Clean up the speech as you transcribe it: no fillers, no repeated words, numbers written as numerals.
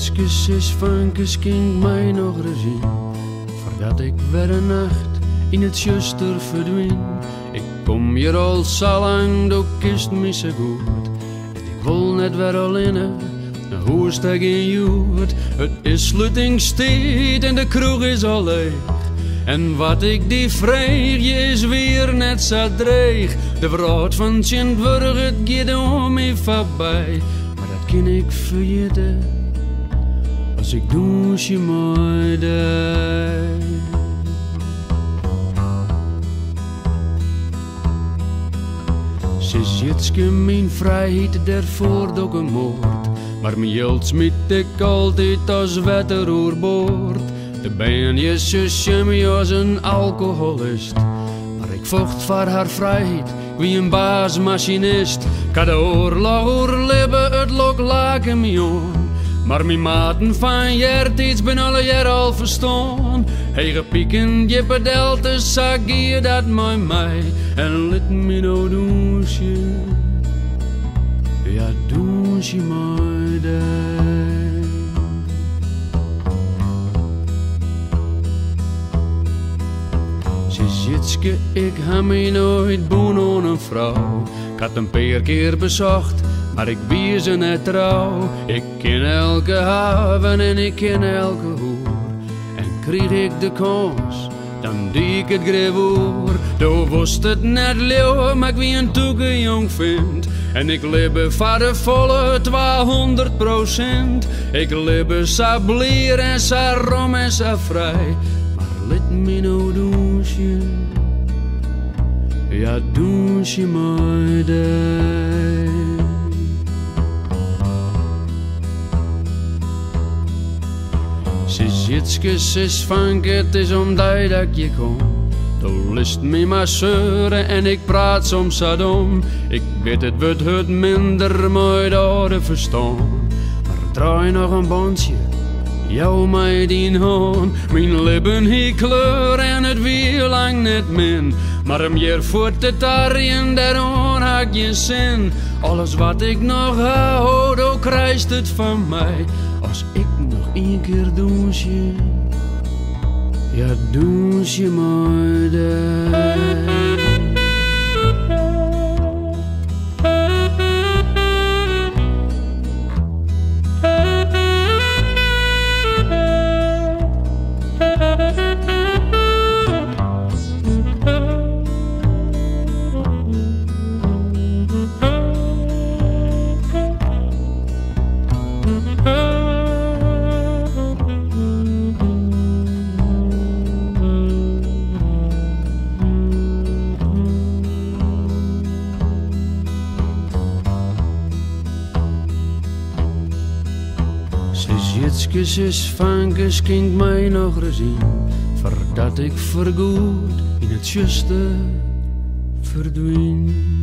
Jitskes is vankes kind mij nog gezien, voordat ik weer een nacht in het zuster verdween. Ik kom hier al zo lang, du kist me zo goed, en ik wil net weer alleen, naar huis daar geen jood. Het is sluitingstijd en de kroeg is al leeg, en wat ik die vreeg, je is weer net zo dreig. De vrouw van Sint-Wurg, het gaat om me voorbij, maar dat kan ik vergeten als ik douche mooi deed. Ze Jitske mijn vrijheid daarvoor ook een moord, maar mijn geld smit ik altijd als wetter oorboord. De ben je zusje me als een alcoholist, maar ik vocht voor haar vrijheid wie een baasmachinist. Ik had de oorlog oorleven, het lok laken me on, maar mijn maten van jertijds ben alle jaar al verstaan. Hege pieken, je pedelte, zag je dat mooi mij, en liet me nou douche, ja douche mooi day. Ze Jitske, ik heb me nooit boen aan een vrouw. Ik had een paar keer bezocht, maar ik wie ze net trouw. Ik ken elke haven en ik ken elke hoer, en kreeg ik de kans, dan die ik het grevoer. Toen wist het net leeuw, maar ik wie een toege jong vind, en ik leef voor de volle 200%. Ik leef zo blier en zo rom en zo vrij, maar liet me nou douche, ja douche mooi day. Ze Jitskes is vank, het is omdat dat je komt. Du list me maar zeuren en ik praat soms zo dom. Ik weet het wordt het minder mooi door de verstaan, maar draai nog een bandje, jou mij die hoon. Mijn lippen hier kleur en het wie lang net min, maar om hier voor te tarien, daarom had je zin. Alles wat ik nog hou, dan krijgt het van mij, als ik nog één keer douche, ja douche mooi day. Jitskes is vankes kind mij nog gezien, voordat ik voorgoed in het zuster verdween.